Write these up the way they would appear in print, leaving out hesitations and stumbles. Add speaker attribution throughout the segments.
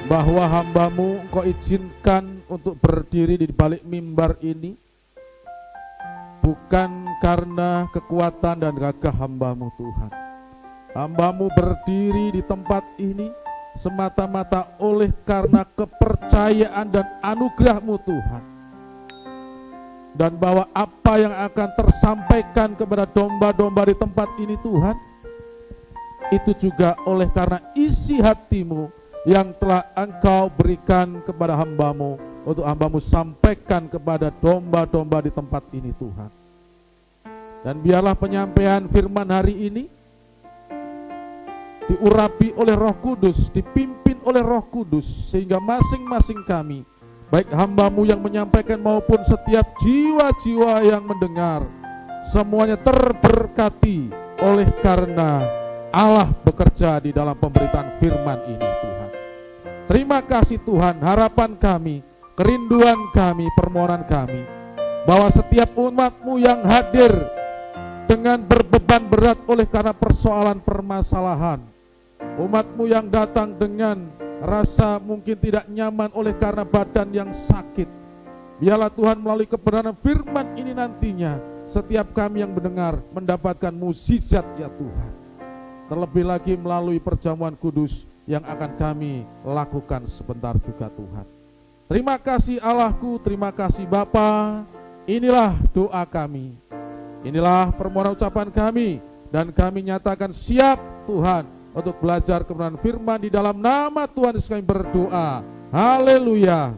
Speaker 1: bahwa hamba-Mu Engkau izinkan untuk berdiri di balik mimbar ini bukan karena kekuatan dan gagah hamba-Mu Tuhan. Hamba-Mu berdiri di tempat ini semata-mata oleh karena kepercayaan dan anugerah-Mu Tuhan. Dan bahwa apa yang akan tersampaikan kepada domba-domba di tempat ini Tuhan, itu juga oleh karena isi hati-Mu yang telah Engkau berikan kepada hamba-Mu, untuk hamba-Mu sampaikan kepada domba-domba di tempat ini Tuhan. Dan biarlah penyampaian firman hari ini diurapi oleh Roh Kudus, dipimpin oleh Roh Kudus, sehingga masing-masing kami, baik hamba-Mu yang menyampaikan maupun setiap jiwa-jiwa yang mendengar, semuanya terberkati oleh karena Allah bekerja di dalam pemberitaan firman ini Tuhan. Terima kasih Tuhan, harapan kami, kerinduan kami, permohonan kami, bahwa setiap umat-Mu yang hadir dengan berbeban berat oleh karena persoalan permasalahan, umat-Mu yang datang dengan rasa mungkin tidak nyaman oleh karena badan yang sakit, biarlah Tuhan melalui kebenaran firman ini nantinya setiap kami yang mendengar mendapatkan mukjizat ya Tuhan. Terlebih lagi melalui perjamuan kudus yang akan kami lakukan sebentar juga Tuhan. Terima kasih Allahku, terima kasih Bapa. Inilah doa kami, inilah permohonan ucapan kami, dan kami nyatakan siap Tuhan untuk belajar kebenaran firman. Di dalam nama Tuhan Yesus kami berdoa. Haleluya.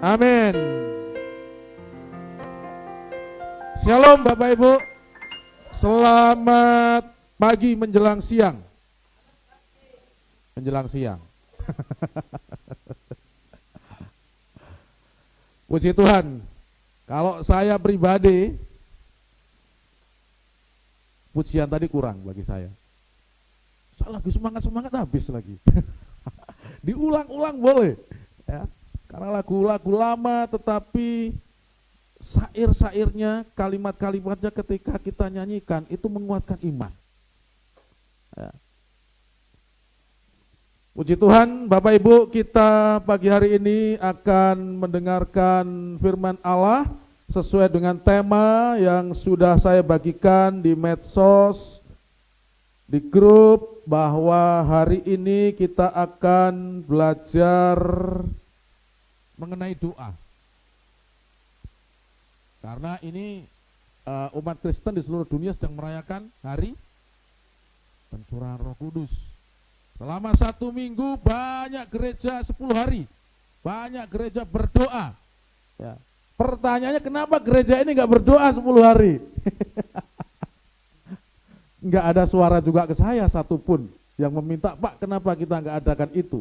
Speaker 1: Amin. Shalom Bapak Ibu. Selamat pagi menjelang siang. Menjelang siang. Puji Tuhan. Kalau saya pribadi, pujian tadi kurang bagi saya. Saya lagi semangat habis lagi. Diulang-ulang boleh ya, karena lagu-lagu lama, tetapi syair-syairnya, kalimat-kalimatnya ketika kita nyanyikan itu menguatkan iman ya. Puji Tuhan, Bapak Ibu, kita pagi hari ini akan mendengarkan firman Allah sesuai dengan tema yang sudah saya bagikan di medsos, di grup, bahwa hari ini kita akan belajar mengenai doa. Karena ini umat Kristen di seluruh dunia sedang merayakan hari pencurahan Roh Kudus. Selama 1 minggu banyak gereja, 10 hari banyak gereja berdoa ya. Pertanyaannya, kenapa gereja ini gak berdoa 10 hari? Nggak ada suara juga ke saya satupun yang meminta, Pak, kenapa kita nggak adakan itu?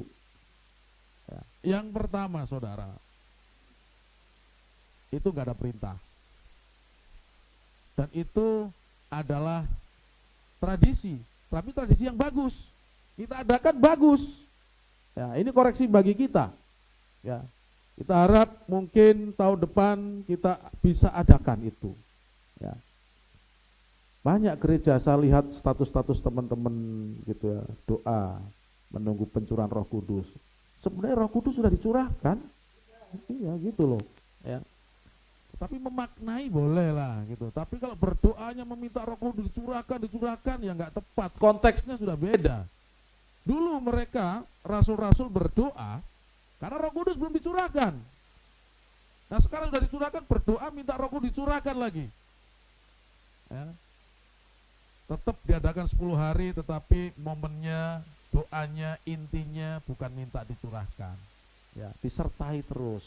Speaker 1: Ya. Yang pertama, saudara, itu nggak ada perintah, dan itu adalah tradisi, tapi tradisi yang bagus. Kita adakan bagus. Ya, ini koreksi bagi kita. Ya, kita harap mungkin tahun depan kita bisa adakan itu. Ya. Banyak gereja saya lihat status-status teman-teman gitu ya, doa menunggu pencurahan Roh Kudus. Sebenarnya Roh Kudus sudah dicurahkan, iya gitu loh. Ya. Tapi memaknai boleh lah gitu. Tapi kalau berdoanya meminta Roh Kudus dicurahkan ya nggak tepat. Konteksnya sudah beda. Dulu mereka rasul-rasul berdoa karena Roh Kudus belum dicurahkan. Nah sekarang sudah dicurahkan, berdoa minta Roh Kudus dicurahkan lagi. Ya. Tetap diadakan 10 hari, tetapi momennya, doanya, intinya bukan minta dicurahkan ya, disertai terus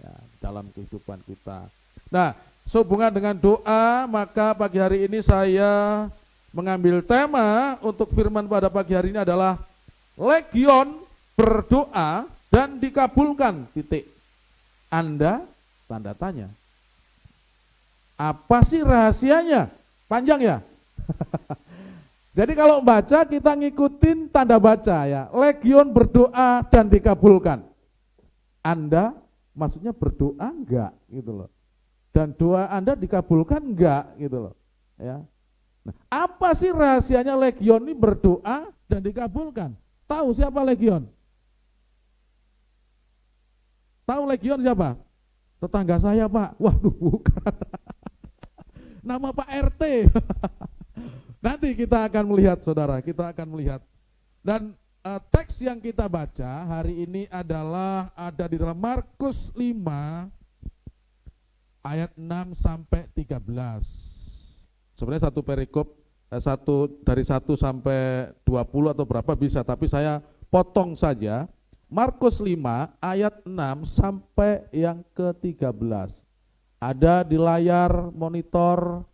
Speaker 1: ya, dalam kehidupan kita. Nah, sehubungan dengan doa, maka pagi hari ini saya mengambil tema untuk firman pada pagi hari ini adalah Legion berdoa dan dikabulkan, titik. Anda tanda tanya. Apa sih rahasianya? Panjang ya? Jadi kalau baca kita ngikutin tanda baca ya. Legion berdoa dan dikabulkan. Anda maksudnya berdoa enggak gitu loh. Dan doa Anda dikabulkan enggak gitu loh. Ya. Nah, apa sih rahasianya Legion ini berdoa dan dikabulkan? Tahu siapa Legion? Tahu Legion siapa? Tetangga saya Pak. Waduh bukan. Nama Pak RT. Nanti kita akan melihat saudara, kita akan melihat. Dan teks yang kita baca hari ini adalah ada di dalam Markus 5 ayat 6 sampai 13. Sebenarnya satu perikop, dari 1 sampai 20 atau berapa bisa, tapi saya potong saja. Markus 5 ayat 6 sampai yang ke-13. Ada di layar monitor,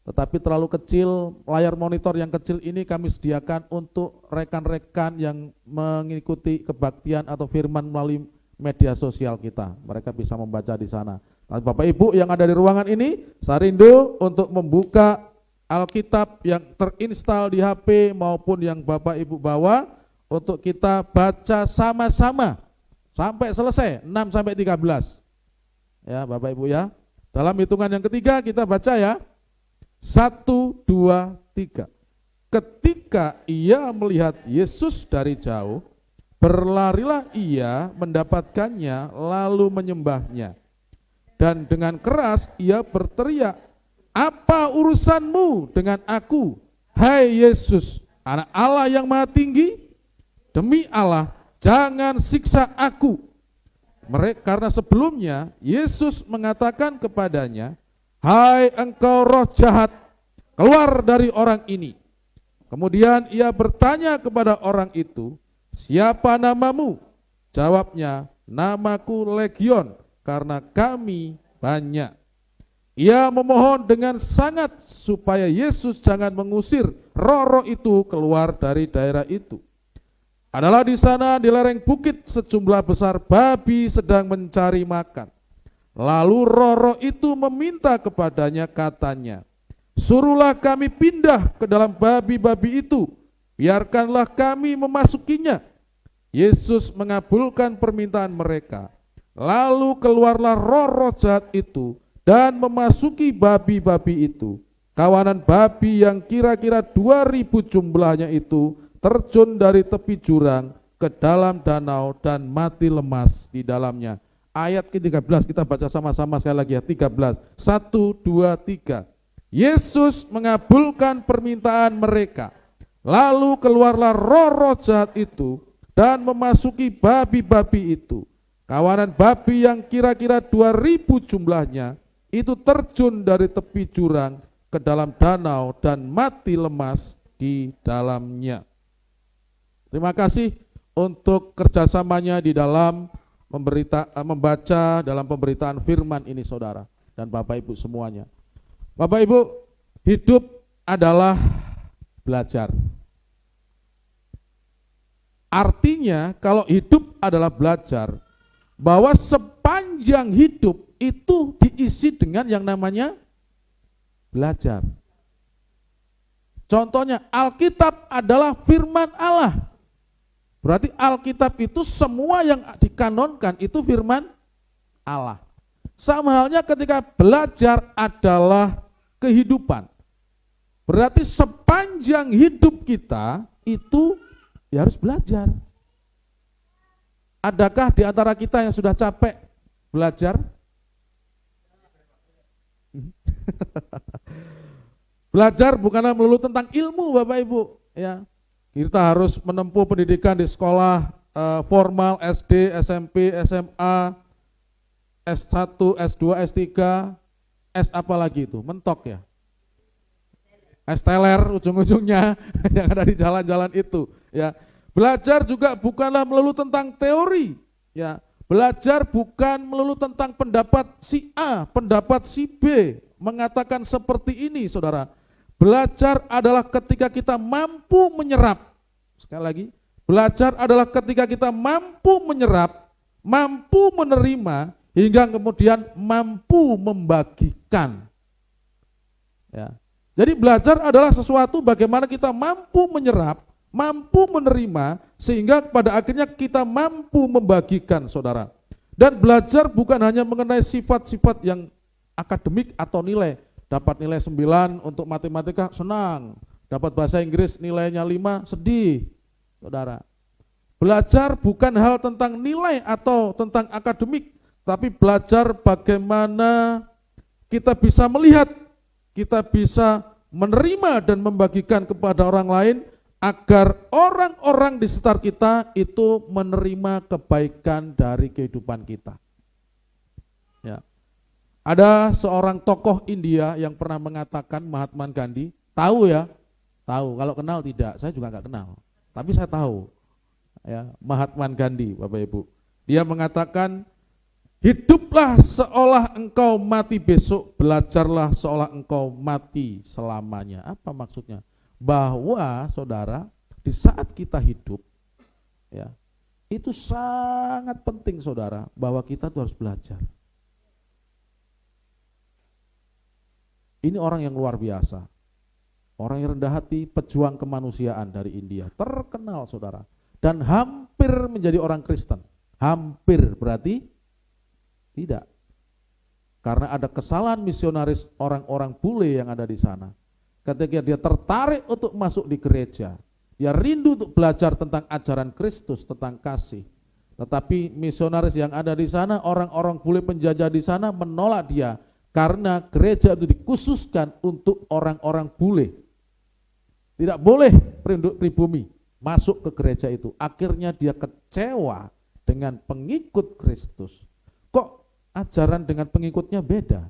Speaker 1: tetapi terlalu kecil. Layar monitor yang kecil ini kami sediakan untuk rekan-rekan yang mengikuti kebaktian atau firman melalui media sosial kita. Mereka bisa membaca di sana. Nah, Bapak Ibu yang ada di ruangan ini, saya rindu untuk membuka Alkitab yang terinstal di HP maupun yang Bapak Ibu bawa, untuk kita baca sama-sama sampai selesai 6 sampai 13. Ya, Bapak Ibu ya. Dalam hitungan yang ketiga kita baca ya. 1 2 3. Ketika ia melihat Yesus dari jauh, berlarilah ia mendapatkannya lalu menyembahnya. Dan dengan keras ia berteriak, "Apa urusanmu dengan aku, hai Yesus, Anak Allah yang Maha Tinggi? Demi Allah, jangan siksa aku." Karena sebelumnya Yesus mengatakan kepadanya, "Hai engkau roh jahat, keluar dari orang ini." Kemudian ia bertanya kepada orang itu, "Siapa namamu?" Jawabnya, "Namaku Legion, karena kami banyak." Ia memohon dengan sangat supaya Yesus jangan mengusir roh-roh itu keluar dari daerah itu. Adalah di sana di lereng bukit sejumlah besar babi sedang mencari makan. Lalu roh-roh itu meminta kepadanya, katanya, "Suruhlah kami pindah ke dalam babi-babi itu, biarkanlah kami memasukinya." Yesus mengabulkan permintaan mereka. Lalu keluarlah roh-roh jahat itu dan memasuki babi-babi itu. Kawanan babi yang kira-kira 2.000 jumlahnya itu terjun dari tepi jurang ke dalam danau dan mati lemas di dalamnya. Ayat ke-13 kita baca sama-sama sekali lagi ya, 13. 1 2 3. Yesus mengabulkan permintaan mereka. Lalu keluarlah roh-roh jahat itu dan memasuki babi-babi itu. Kawanan babi yang kira-kira 2.000 jumlahnya itu terjun dari tepi jurang ke dalam danau dan mati lemas di dalamnya. Terima kasih untuk kerjasamanya di dalam membaca dalam pemberitaan firman ini saudara dan Bapak Ibu semuanya. Bapak Ibu, hidup adalah belajar. Artinya kalau hidup adalah belajar, bahwa sepanjang hidup itu diisi dengan yang namanya belajar. Contohnya Alkitab adalah firman Allah. Berarti Alkitab itu semua yang dikanonkan itu firman Allah. Sama halnya ketika belajar adalah kehidupan. Berarti sepanjang hidup kita itu ya harus belajar. Adakah di antara kita yang sudah capek belajar? Belajar bukanlah melulu tentang ilmu Bapak Ibu, ya. Kita harus menempuh pendidikan di sekolah formal, SD, SMP, SMA, S1, S2, S3, S apa lagi itu? Mentok ya? S teler ujung-ujungnya yang ada di jalan-jalan itu, ya. Belajar juga bukanlah melulu tentang teori, ya. Belajar bukan melulu tentang pendapat si A, pendapat si B mengatakan seperti ini, saudara. Belajar adalah ketika kita mampu menyerap. Sekali lagi, belajar adalah ketika kita mampu menyerap, mampu menerima, hingga kemudian mampu membagikan. Ya. Jadi belajar adalah sesuatu bagaimana kita mampu menyerap, mampu menerima, sehingga pada akhirnya kita mampu membagikan, saudara. Dan belajar bukan hanya mengenai sifat-sifat yang akademik atau nilai. Dapat nilai 9 untuk matematika senang, dapat bahasa Inggris nilainya 5 sedih, saudara. Belajar bukan hal tentang nilai atau tentang akademik, tapi belajar bagaimana kita bisa melihat, kita bisa menerima dan membagikan kepada orang lain agar orang-orang di sekitar kita itu menerima kebaikan dari kehidupan kita. Ya. Ada seorang tokoh India yang pernah mengatakan, Mahatma Gandhi, tahu ya? Tahu, kalau kenal tidak, saya juga nggak kenal. Tapi saya tahu. Ya, Mahatma Gandhi, Bapak Ibu. Dia mengatakan, hiduplah seolah engkau mati besok, belajarlah seolah engkau mati selamanya. Apa maksudnya? Bahwa saudara, di saat kita hidup, ya, itu sangat penting saudara, bahwa kita tuh harus belajar. Ini orang yang luar biasa, orang yang rendah hati, pejuang kemanusiaan dari India, terkenal saudara, dan hampir menjadi orang Kristen. Hampir berarti tidak, karena ada kesalahan misionaris orang-orang bule yang ada di sana. Ketika dia tertarik untuk masuk di gereja, dia rindu untuk belajar tentang ajaran Kristus, tentang kasih. Tetapi misionaris yang ada di sana, orang-orang bule penjajah di sana menolak dia, karena gereja itu dikhususkan untuk orang-orang bule. Tidak boleh penduduk pribumi masuk ke gereja itu. Akhirnya dia kecewa dengan pengikut Kristus. Kok ajaran dengan pengikutnya beda?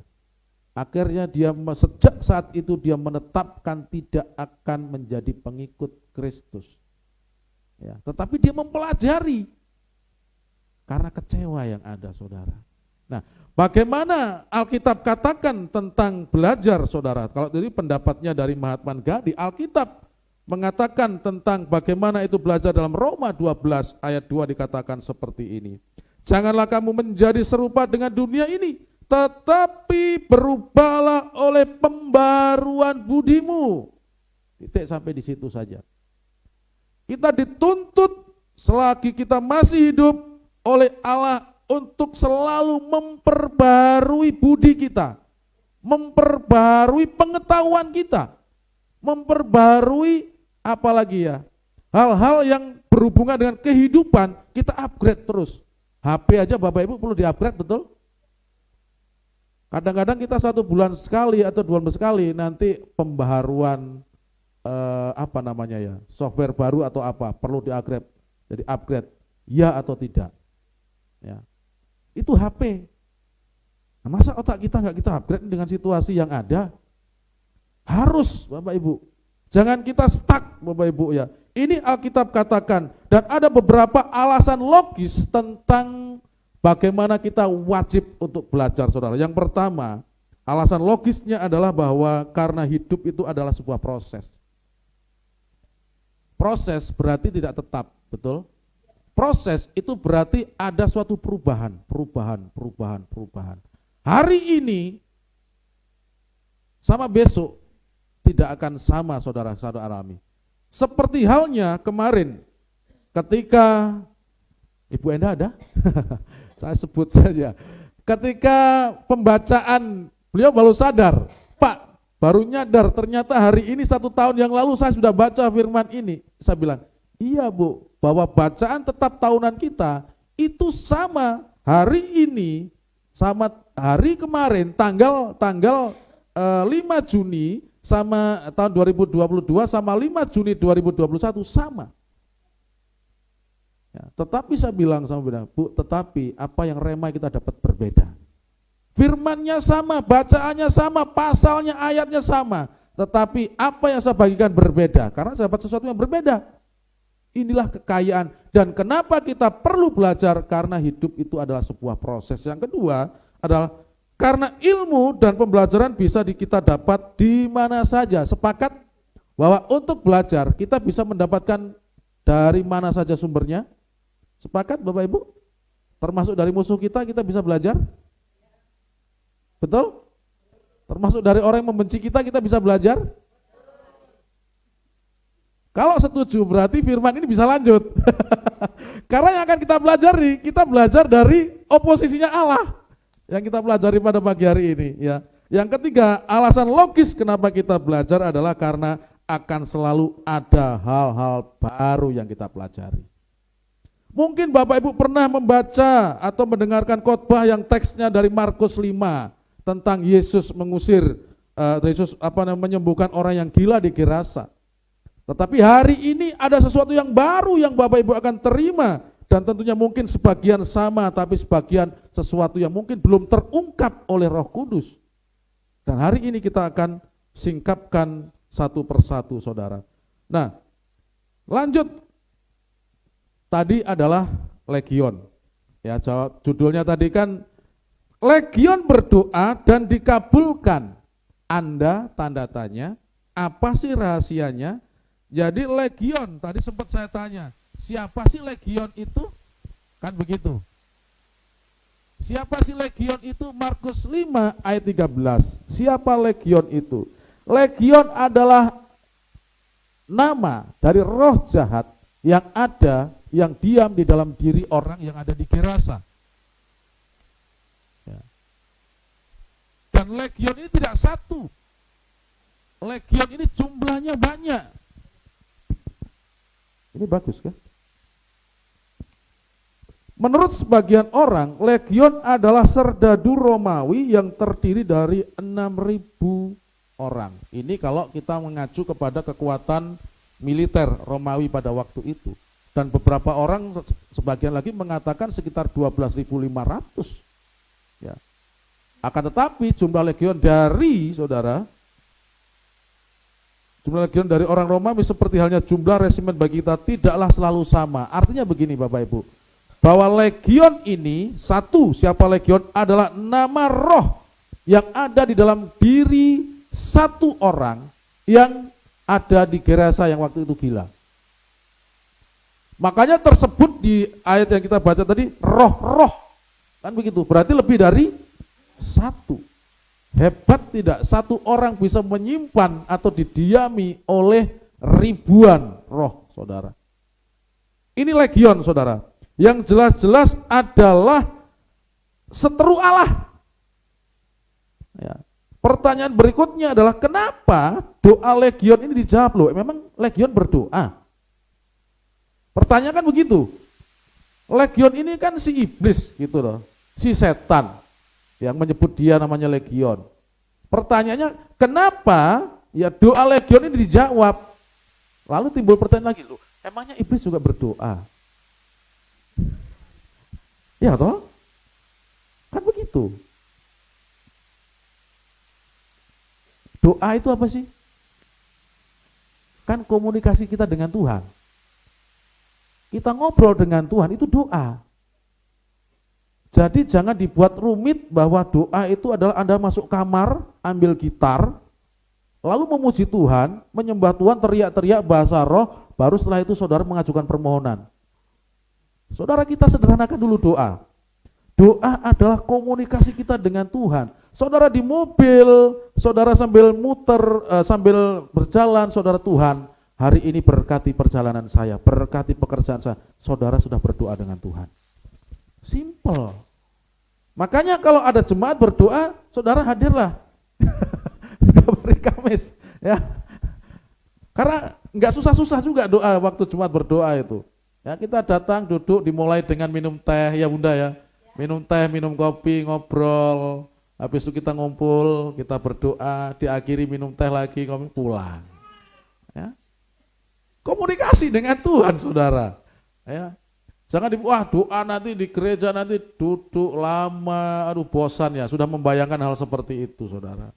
Speaker 1: Akhirnya dia sejak saat itu dia menetapkan tidak akan menjadi pengikut Kristus. Ya, tetapi dia mempelajari karena kecewa yang ada, saudara. Nah, bagaimana Alkitab katakan tentang belajar, saudara? Kalau dari pendapatnya dari Mahatma Gandhi, Alkitab mengatakan tentang bagaimana itu belajar dalam Roma 12 ayat 2 dikatakan seperti ini. Janganlah kamu menjadi serupa dengan dunia ini, tetapi berubahlah oleh pembaruan budimu. Titik sampai di situ saja. Kita dituntut selagi kita masih hidup oleh Allah untuk selalu memperbarui budi kita, memperbarui pengetahuan kita, memperbarui apalagi ya, hal-hal yang berhubungan dengan kehidupan, kita upgrade terus. HP aja Bapak Ibu perlu di-upgrade, betul? Kadang-kadang kita 1 bulan sekali atau 2 bulan sekali nanti pembaharuan software baru atau apa, perlu di-upgrade. Jadi upgrade, ya atau tidak. Ya. Itu HP. Nah, masa otak kita nggak kita upgrade dengan situasi yang ada? Harus Bapak Ibu. Jangan kita stuck Bapak Ibu ya. Ini Alkitab katakan, dan ada beberapa alasan logis tentang bagaimana kita wajib untuk belajar, saudara. Yang pertama, alasan logisnya adalah bahwa karena hidup itu adalah sebuah proses. Proses berarti tidak tetap, betul? Proses itu berarti ada suatu perubahan. Hari ini sama besok tidak akan sama, saudara-saudara alami. Seperti halnya kemarin ketika Ibu Enda ada? Saya sebut saja. Ketika pembacaan, beliau baru sadar, Pak, baru nyadar ternyata hari ini 1 tahun yang lalu saya sudah baca firman ini. Saya bilang, iya Bu, bahwa bacaan tetap tahunan kita itu sama hari ini sama hari kemarin tanggal 5 Juni sama tahun 2022 sama 5 Juni 2021 sama. Ya, tetapi saya bilang sama Bu, tetapi apa yang remai kita dapat berbeda. Firmannya sama, bacaannya sama, pasalnya, ayatnya sama, tetapi apa yang saya bagikan berbeda karena saya dapat sesuatu yang berbeda. Inilah kekayaan, dan kenapa kita perlu belajar, karena hidup itu adalah sebuah proses. Yang kedua adalah karena ilmu dan pembelajaran bisa kita dapat di mana saja. Sepakat bahwa untuk belajar kita bisa mendapatkan dari mana saja sumbernya? Sepakat Bapak Ibu? Termasuk dari musuh kita bisa belajar? Betul? Termasuk dari orang yang membenci kita bisa belajar? Kalau setuju berarti firman ini bisa lanjut. Karena yang akan kita belajar dari oposisinya Allah. Yang kita pelajari pada pagi hari ini ya. Yang ketiga, alasan logis kenapa kita belajar adalah karena akan selalu ada hal-hal baru yang kita pelajari. Mungkin Bapak Ibu pernah membaca atau mendengarkan khotbah yang teksnya dari Markus 5 tentang Yesus mengusir, menyembuhkan orang yang gila di Gerasa. Tetapi hari ini ada sesuatu yang baru yang Bapak Ibu akan terima, dan tentunya mungkin sebagian sama, tapi sebagian sesuatu yang mungkin belum terungkap oleh Roh Kudus. Dan hari ini kita akan singkapkan satu persatu, saudara. Nah, lanjut. Tadi adalah legion. Ya, judulnya tadi kan legion berdoa dan dikabulkan. Anda tanda tanya, apa sih rahasianya? Jadi legion, tadi sempat saya tanya, siapa sih legion itu? Kan begitu. Siapa sih legion itu? Markus 5 ayat 13. Siapa legion itu? Legion adalah nama dari roh jahat yang ada, yang diam di dalam diri orang yang ada di Gerasa. Ya. Dan legion ini tidak satu. Legion ini jumlahnya banyak. Ini bagus kan? Menurut sebagian orang, legion adalah serdadu Romawi yang terdiri dari 6.000 orang. Ini kalau kita mengacu kepada kekuatan militer Romawi pada waktu itu. Dan beberapa orang, sebagian lagi mengatakan sekitar 12.500. Ya. Akan tetapi jumlah legion dari, saudara, jumlah legion dari orang Romawi seperti halnya jumlah resimen bagi kita tidaklah selalu sama. Artinya begini Bapak Ibu, bahwa legion ini, satu, siapa legion adalah nama roh yang ada di dalam diri satu orang yang ada di Gerasa yang waktu itu gila. Makanya tersebut di ayat yang kita baca tadi, roh-roh. Kan begitu, berarti lebih dari satu. Hebat tidak? Satu orang bisa menyimpan atau didiami oleh ribuan roh, saudara. Ini legion, saudara. Yang jelas-jelas adalah seteru Allah. Ya. Pertanyaan berikutnya adalah kenapa doa legion ini dijawab loh? Memang legion berdoa. Pertanyaan kan begitu. Legion ini kan si iblis gitu loh, si setan yang menyebut dia namanya legion. Pertanyaannya kenapa ya doa legion ini dijawab? Lalu timbul pertanyaan lagi, loh, emangnya iblis juga berdoa? Ya toh? Kan begitu. Doa itu apa sih? Kan komunikasi kita dengan Tuhan. Kita ngobrol dengan Tuhan itu doa. Jadi jangan dibuat rumit bahwa doa itu adalah Anda masuk kamar, ambil gitar, lalu memuji Tuhan, menyembah Tuhan, teriak-teriak bahasa roh, baru setelah itu saudara mengajukan permohonan. Saudara, kita sederhanakan dulu doa. Doa adalah komunikasi kita dengan Tuhan. Saudara di mobil, saudara sambil muter, sambil berjalan, saudara, Tuhan, hari ini berkati perjalanan saya, berkati pekerjaan saya. Saudara sudah berdoa dengan Tuhan. Simple. Makanya kalau ada jemaat berdoa, saudara hadirlah. Hari Kamis, ya. Karena nggak susah-susah juga doa waktu jemaat berdoa itu. Ya, kita datang, duduk, dimulai dengan minum teh, ya Bunda ya. Minum teh, minum kopi, ngobrol. Habis itu kita ngumpul, kita berdoa, diakhiri minum teh lagi, pulang. Ya. Komunikasi dengan Tuhan, saudara. Ya. Jangan wah doa nanti di gereja nanti duduk lama, aduh bosan ya. Sudah membayangkan hal seperti itu, saudara.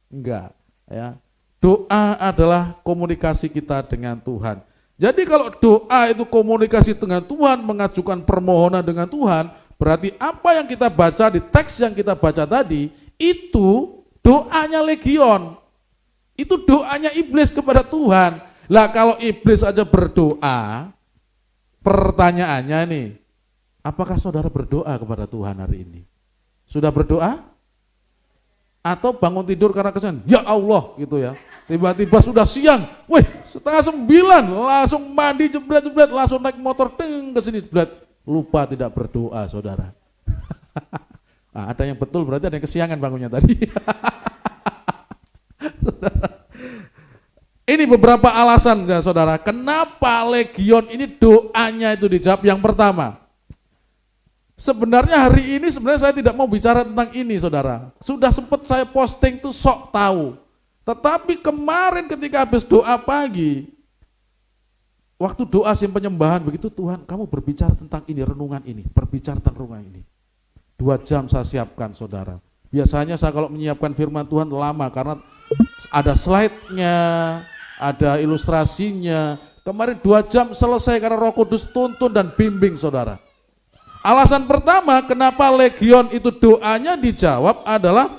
Speaker 1: Enggak. Ya. Doa adalah komunikasi kita dengan Tuhan. Jadi kalau doa itu komunikasi dengan Tuhan, mengajukan permohonan dengan Tuhan, berarti apa yang kita baca di teks yang kita baca tadi, itu doanya legion. Itu doanya iblis kepada Tuhan. Lah kalau iblis aja berdoa, pertanyaannya nih, apakah saudara berdoa kepada Tuhan hari ini? Sudah berdoa? Atau bangun tidur karena kesian, ya Allah gitu ya, tiba-tiba sudah siang, wih 8:30 langsung mandi jebret-jebret, langsung naik motor ke sini jebret, lupa tidak berdoa, saudara. Nah, ada yang betul, berarti ada yang kesiangan bangunnya tadi. Ini beberapa alasan ya saudara, kenapa Legion ini doanya itu dijawab. Yang pertama, sebenarnya hari ini sebenarnya saya tidak mau bicara tentang ini saudara. Sudah sempat saya posting tuh sok tahu. Tetapi kemarin ketika habis doa pagi, waktu doa sim penyembahan begitu, Tuhan kamu berbicara tentang ini, renungan ini, berbicara tentang renungan ini. 2 jam saya siapkan saudara. Biasanya saya kalau menyiapkan firman Tuhan lama karena ada slide-nya, ada ilustrasinya. Kemarin 2 jam selesai karena Roh Kudus tuntun dan bimbing saudara. Alasan pertama kenapa Legion itu doanya dijawab adalah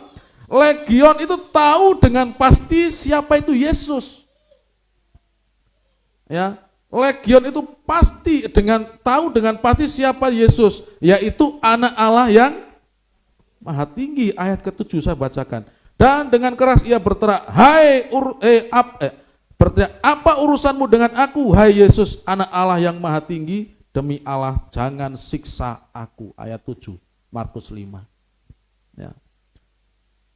Speaker 1: Legion itu tahu dengan pasti siapa itu Yesus. Ya, Legion itu tahu dengan pasti siapa Yesus, yaitu anak Allah yang Maha Tinggi. Ayat ke-7 saya bacakan. Dan dengan keras ia berteriak, apa urusanmu dengan aku, hai Yesus, anak Allah yang Maha Tinggi? Demi Allah, jangan siksa aku. Ayat 7, Markus 5. Ya.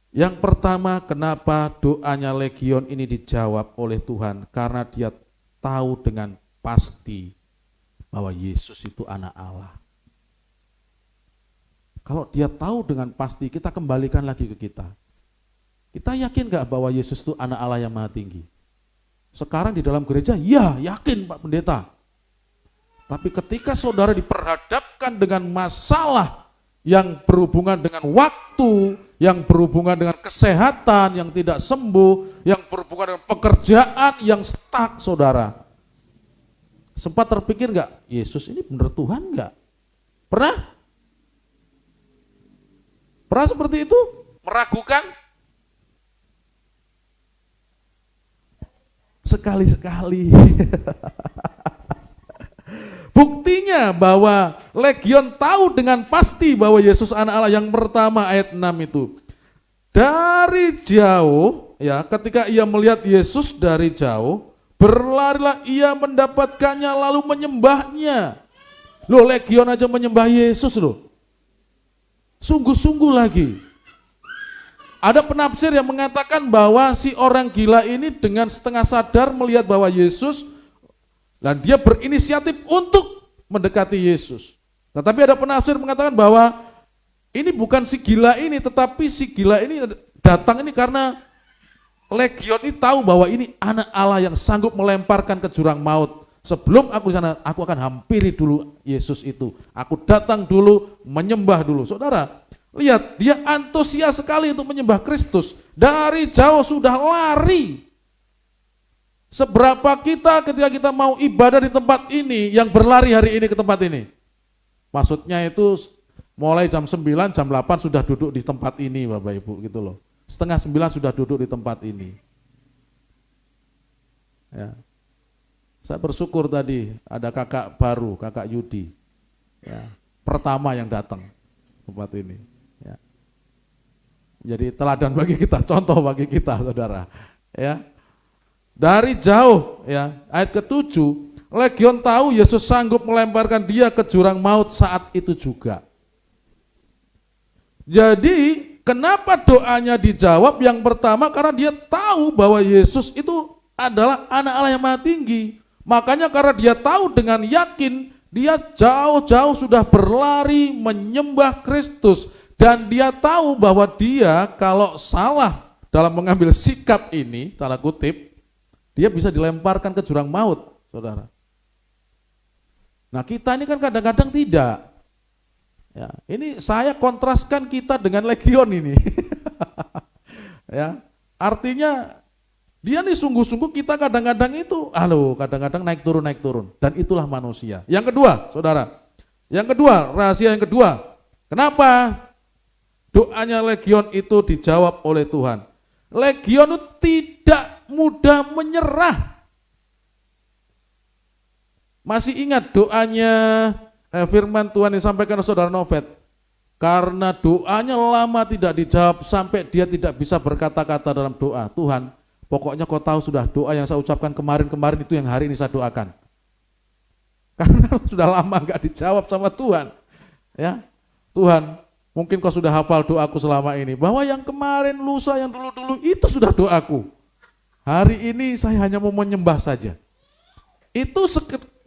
Speaker 1: Yang pertama, kenapa doanya Legion ini dijawab oleh Tuhan? Karena dia tahu dengan pasti bahwa Yesus itu anak Allah. Kalau dia tahu dengan pasti, kita kembalikan lagi ke kita. Kita yakin gak bahwa Yesus itu anak Allah yang Maha Tinggi? Sekarang di dalam gereja, ya yakin Pak Pendeta. Tapi ketika saudara diperhadapkan dengan masalah yang berhubungan dengan waktu, yang berhubungan dengan kesehatan yang tidak sembuh, yang berhubungan dengan pekerjaan yang stuck saudara. Sempat terpikir gak, Yesus ini benar Tuhan gak? Pernah? Pernah seperti itu? Meragukan? Sekali-sekali. Buktinya bahwa Legion tahu dengan pasti bahwa Yesus anak Allah. Yang pertama ayat 6 itu. Dari jauh, ya, ketika ia melihat Yesus dari jauh, berlarilah ia mendapatkannya lalu menyembahnya. Loh, Legion aja menyembah Yesus loh. Sungguh-sungguh lagi. Ada penafsir yang mengatakan bahwa si orang gila ini dengan setengah sadar melihat bahwa Yesus, dan dia berinisiatif untuk mendekati Yesus. Tetapi ada penafsir mengatakan bahwa ini bukan si gila ini, tetapi si gila ini datang ini karena Legion ini tahu bahwa ini anak Allah yang sanggup melemparkan ke jurang maut. Sebelum aku di sana, aku akan hampiri dulu Yesus itu. Aku datang dulu, menyembah dulu. Saudara, lihat, dia antusias sekali untuk menyembah Kristus. Dari jauh sudah lari. Seberapa kita ketika kita mau ibadah di tempat ini, yang berlari hari ini ke tempat ini? Maksudnya itu mulai jam 9, jam 8 sudah duduk di tempat ini Bapak Ibu gitu loh. Setengah 9 sudah duduk di tempat ini. Ya. Saya bersyukur tadi ada kakak baru, kakak Yudi. Ya. Pertama yang datang tempat ini. Ya. Jadi teladan bagi kita, contoh bagi kita saudara. Ya. Dari jauh, ya, ayat ke-7, Legion tahu Yesus sanggup melemparkan dia ke jurang maut saat itu juga. Jadi, kenapa doanya dijawab? Yang pertama, karena dia tahu bahwa Yesus itu adalah anak Allah yang Maha Tinggi. Makanya karena dia tahu dengan yakin, dia jauh-jauh sudah berlari menyembah Kristus. Dan dia tahu bahwa dia kalau salah dalam mengambil sikap ini, tanda kutip, dia bisa dilemparkan ke jurang maut, saudara. Nah kita ini kan kadang-kadang tidak. Ya, ini saya kontraskan kita dengan Legion ini. Ya, artinya dia nih sungguh-sungguh, kita kadang-kadang itu, kadang-kadang naik turun. Dan itulah manusia. Yang kedua, saudara. Yang kedua, rahasia yang kedua. Kenapa doanya Legion itu dijawab oleh Tuhan? Legion itu tidak mudah menyerah. Masih ingat doanya firman Tuhan yang disampaikan saudara Novet? Karena doanya lama tidak dijawab sampai dia tidak bisa berkata-kata dalam doa. Tuhan, pokoknya kau tahu sudah doa yang saya ucapkan kemarin-kemarin itu yang hari ini saya doakan. Karena sudah lama gak dijawab sama Tuhan. Ya, Tuhan, mungkin kau sudah hafal doaku selama ini, bahwa yang kemarin, lusa, yang dulu-dulu itu sudah doaku. Hari ini saya hanya mau menyembah saja. Itu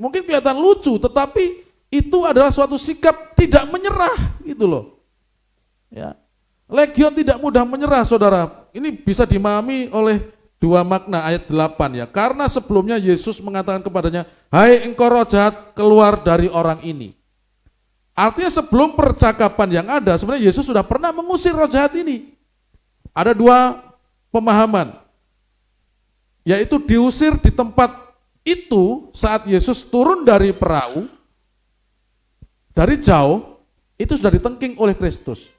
Speaker 1: mungkin kelihatan lucu, tetapi itu adalah suatu sikap tidak menyerah, gitu loh. Ya. Legion tidak mudah menyerah, saudara. Ini bisa dimahami oleh dua makna ayat 8 ya. Karena sebelumnya Yesus mengatakan kepadanya, "Hai engkau roh jahat, keluar dari orang ini." Artinya sebelum percakapan yang ada, sebenarnya Yesus sudah pernah mengusir roh jahat ini. Ada dua pemahaman, yaitu diusir di tempat itu saat Yesus turun dari perahu, dari jauh, itu sudah ditengking oleh Kristus.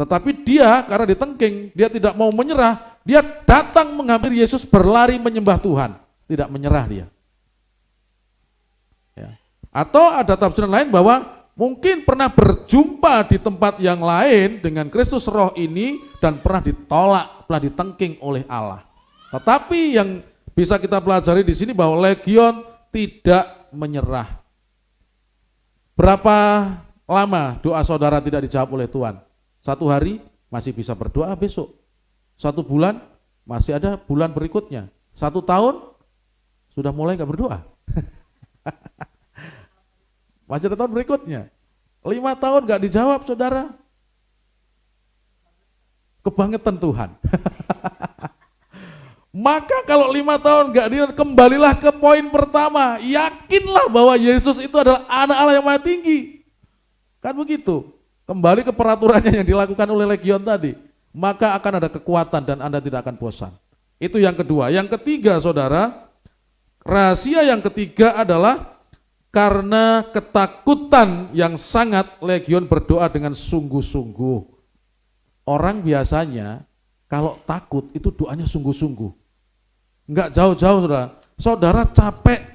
Speaker 1: Tetapi dia karena ditengking, dia tidak mau menyerah, dia datang menghampiri Yesus berlari menyembah Tuhan, tidak menyerah dia. Ya. Atau ada tafsiran lain bahwa mungkin pernah berjumpa di tempat yang lain dengan Kristus roh ini dan pernah ditolak, pernah ditengking oleh Allah. Tetapi yang bisa kita pelajari di sini bahwa legion tidak menyerah. Berapa lama doa saudara tidak dijawab oleh Tuhan? 1 hari masih bisa berdoa besok. 1 bulan masih ada bulan berikutnya. 1 tahun sudah mulai nggak berdoa. Masih ada tahun berikutnya. 5 tahun nggak dijawab, saudara. Kebangetan Tuhan. Maka kalau 5 tahun nggak dijawab, kembalilah ke poin pertama. Yakinlah bahwa Yesus itu adalah anak Allah yang maha tinggi. Kan begitu. Kembali ke peraturannya yang dilakukan oleh legion tadi. Maka akan ada kekuatan dan Anda tidak akan bosan. Itu yang kedua. Yang ketiga, saudara, rahasia yang ketiga adalah karena ketakutan yang sangat, legion berdoa dengan sungguh-sungguh. Orang biasanya kalau takut itu doanya sungguh-sungguh. Enggak jauh-jauh, saudara. Saudara capek,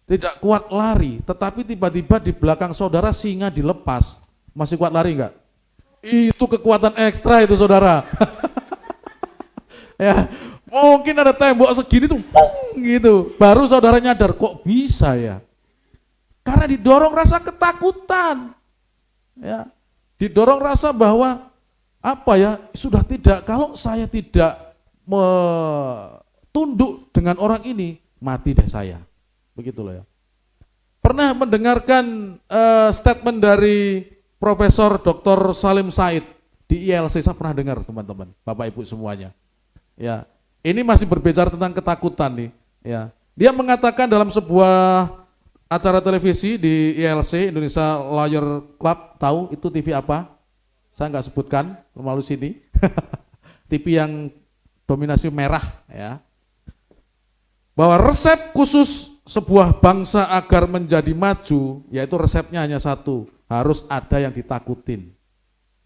Speaker 1: tidak kuat lari, tetapi tiba-tiba di belakang saudara singa dilepas. Masih kuat lari enggak? Itu kekuatan ekstra itu, saudara. Ya, mungkin ada tembok segini tuh, pung, gitu. Baru saudara nyadar, kok bisa ya? Karena didorong rasa ketakutan. Ya, didorong rasa bahwa apa ya? Sudah tidak, kalau saya tidak tunduk dengan orang ini, mati deh saya. Begitu loh ya. Pernah mendengarkan statement dari Profesor Dr. Salim Said di ILC, saya pernah dengar teman-teman, Bapak Ibu semuanya. Ya, ini masih berbicara tentang ketakutan nih. Ya, dia mengatakan dalam sebuah acara televisi di ILC, Indonesia Lawyer Club, tahu itu TV apa? Saya nggak sebutkan, malu sini. TV yang dominasi merah, ya. Bahwa resep khusus sebuah bangsa agar menjadi maju, yaitu resepnya hanya satu. Harus ada yang ditakutin.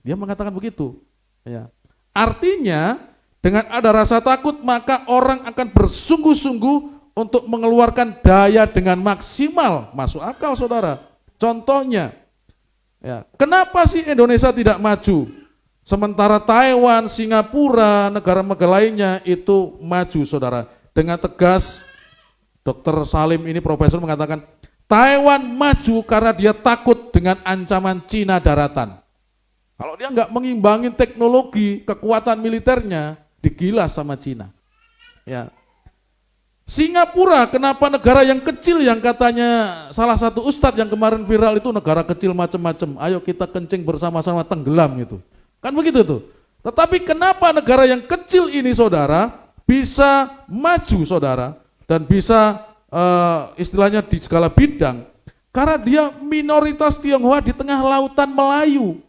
Speaker 1: Dia mengatakan begitu. Ya. Artinya dengan ada rasa takut maka orang akan bersungguh-sungguh untuk mengeluarkan daya dengan maksimal. Masuk akal, saudara. Contohnya, ya, kenapa sih Indonesia tidak maju? Sementara Taiwan, Singapura, negara-negara lainnya itu maju, saudara. Dengan tegas, Dr. Salim ini profesor mengatakan, Taiwan maju karena dia takut dengan ancaman Cina daratan. Kalau dia nggak mengimbangi teknologi, kekuatan militernya, digilas sama Cina. Ya. Singapura, kenapa negara yang kecil yang katanya salah satu ustadz yang kemarin viral itu negara kecil macam-macam, ayo kita kencing bersama-sama tenggelam gitu. Kan begitu tuh. Tetapi kenapa negara yang kecil ini, saudara, bisa maju, saudara, dan bisa istilahnya di segala bidang, karena dia minoritas Tionghoa di tengah lautan Melayu.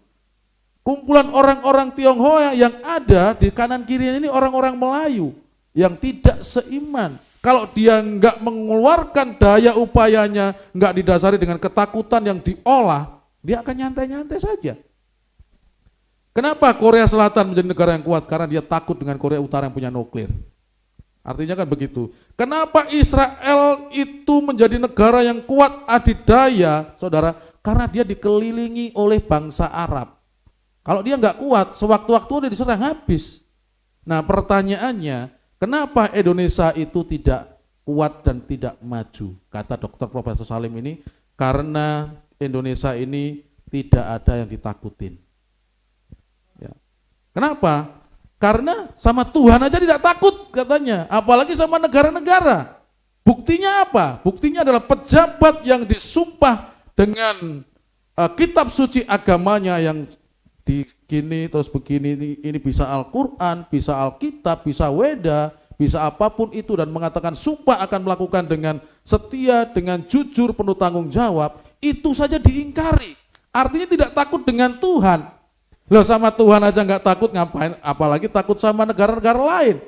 Speaker 1: Kumpulan orang-orang Tionghoa yang ada di kanan kiri ini orang-orang Melayu yang tidak seiman. Kalau dia enggak mengeluarkan daya upayanya, enggak didasari dengan ketakutan yang diolah, dia akan nyantai-nyantai saja. Kenapa Korea Selatan menjadi negara yang kuat? Karena dia takut dengan Korea Utara yang punya nuklir. Artinya kan begitu. Kenapa Israel itu menjadi negara yang kuat adidaya, saudara? Karena dia dikelilingi oleh bangsa Arab. Kalau dia nggak kuat, sewaktu-waktu dia diserang habis. Nah pertanyaannya, kenapa Indonesia itu tidak kuat dan tidak maju? Kata Dr. Profesor Salim ini, karena Indonesia ini tidak ada yang ditakutin. Ya. Kenapa? Karena sama Tuhan aja tidak takut katanya, apalagi sama negara-negara. Buktinya apa? Buktinya adalah pejabat yang disumpah dengan kitab suci agamanya yang di gini terus begini, ini bisa Al-Quran, bisa Alkitab, bisa Weda, bisa apapun itu, dan mengatakan sumpah akan melakukan dengan setia, dengan jujur, penuh tanggung jawab, itu saja diingkari. Artinya tidak takut dengan Tuhan. Loh, sama Tuhan aja nggak takut, ngapain apalagi takut sama negara-negara lain.